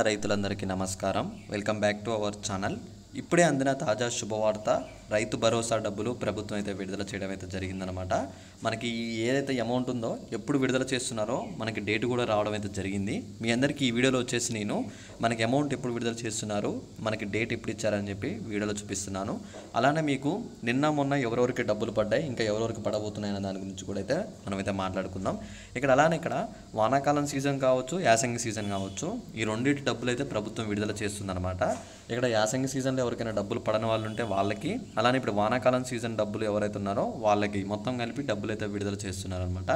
రైతులందరికీ నమస్కారం. Welcome back to our channel. ఇప్పుడే అందిన తాజా శుభవార్త, రైతు భరోసా డబ్బులు ప్రభుత్వం అయితే విడుదల చేయడం అయితే జరిగిందనమాట. మనకి ఏదైతే అమౌంట్ ఉందో ఎప్పుడు విడుదల చేస్తున్నారో మనకి డేట్ కూడా రావడం అయితే జరిగింది. మీ అందరికీ ఈ వీడియోలో వచ్చేసి నేను మనకి అమౌంట్ ఎప్పుడు విడుదల చేస్తున్నారు, మనకి డేట్ ఎప్పుడు ఇచ్చారని చెప్పి వీడియోలో చూపిస్తున్నాను. అలానే మీకు నిన్న మొన్న ఎవరెవరికి డబ్బులు పడ్డాయి, ఇంకా ఎవరెవరికి పడబోతున్నాయి అనే దాని గురించి కూడా అయితే మనమైతే మాట్లాడుకుందాం. ఇక్కడ వానాకాలం సీజన్ కావచ్చు, యాసంగి సీజన్ కావచ్చు, ఈ రెండింటి డబ్బులు అయితే ప్రభుత్వం విడుదల చేస్తుందన్నమాట. ఇక్కడ యాసంగి సీజన్లో ఎవరికైనా డబ్బులు పడని వాళ్ళు ఉంటే వాళ్ళకి, అలానే ఇప్పుడు వానాకాలం సీజన్ డబ్బులు ఎవరైతే ఉన్నారో వాళ్ళకి మొత్తం కలిపి డబ్బులు అయితే విడుదల చేస్తున్నారనమాట.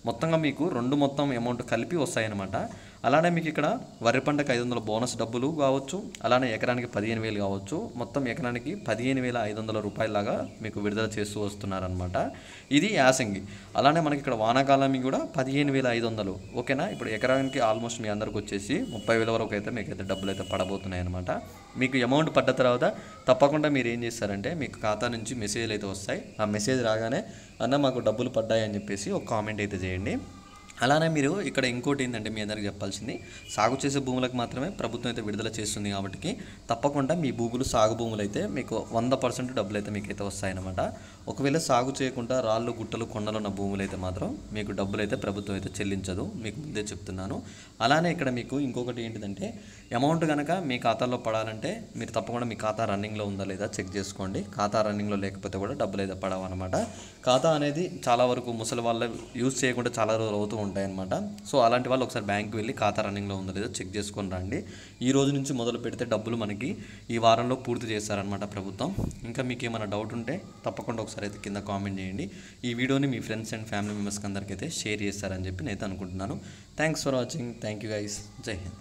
మొత్తంగా మీకు మొత్తం అమౌంట్ కలిపి వస్తాయన్నమాట. అలానే మీకు ఇక్కడ వరి పంటకు 500 బోనస్ డబ్బులు కావచ్చు, అలానే ఎకరానికి 15,000 కావచ్చు, మొత్తం ఎకరానికి 15,500 రూపాయలలాగా మీకు విడుదల చేస్తూ వస్తున్నారనమాట. ఇది యాసంగి. అలానే మనకి ఇక్కడ వానాకాలం కూడా 15,500. ఓకేనా. ఇప్పుడు ఎకరానికి ఆల్మోస్ట్ మీ అందరికి వచ్చేసి 30,000 వరకు అయితే మీకైతే డబ్బులు అయితే పడబోతున్నాయి అనమాట. మీకు అమౌంట్ పడ్డ తర్వాత తప్పకుండా మీరు ఏం చేస్తారంటే మీకు ఖాతా నుంచి మెసేజ్లు అయితే వస్తాయి. ఆ మెసేజ్ రాగానే అన్న మాకు డబ్బులు పడ్డాయి అని చెప్పేసి ఒక కామెంట్ అయితే చేయండి. అలానే మీరు ఇక్కడ ఇంకోటి ఏంటంటే మీ అందరికి చెప్పాల్సింది, సాగు చేసే భూములకు మాత్రమే ప్రభుత్వం అయితే విడుదల చేస్తుంది కాబట్టి తప్పకుండా మీ భూములు సాగు భూములు అయితే మీకు 100% డబ్బులు అయితే మీకైతే వస్తాయన్నమాట. ఒకవేళ సాగు చేయకుండా రాళ్ళు గుట్టలు కొండలు ఉన్న భూములు అయితే మాత్రం మీకు డబ్బులు అయితే ప్రభుత్వం అయితే చెల్లించదు, మీకు ముందే చెప్తున్నాను. అలానే ఇక్కడ మీకు ఇంకొకటి ఏంటిదంటే అమౌంట్ కనుక మీ ఖాతాలో పడాలంటే మీరు తప్పకుండా మీ ఖాతా రన్నింగ్లో ఉందా లేదా చెక్ చేసుకోండి. ఖాతా రన్నింగ్లో లేకపోతే కూడా డబ్బులు అయితే పడవు అనమాట. ఖాతా అనేది చాలా వరకు ముసలి వాళ్ళ యూజ్ చేయకుండా చాలా రోజులు అవుతూ ఉంటాయన్నమాట. సో అలాంటి వాళ్ళు ఒకసారి బ్యాంక్కి వెళ్ళి ఖాతా రన్నింగ్లో ఉందో లేదో చెక్ చేసుకొని రండి. ఈ రోజు నుంచి మొదలు పెడితే డబ్బులు మనకి ఈ వారంలో పూర్తి చేస్తారనమాట ప్రభుత్వం. ఇంకా మీకు ఏమైనా డౌట్ ఉంటే తప్పకుండా ఒకసారి అయితే కింద కామెంట్ చేయండి. ఈ వీడియోని మీ ఫ్రెండ్స్ అండ్ ఫ్యామిలీ మెంబర్స్కి అందరికీ అయితే షేర్ చేస్తారని చెప్పి నేను అనుకుంటున్నాను. Thanks for watching. Thank you guys. జై హింద్.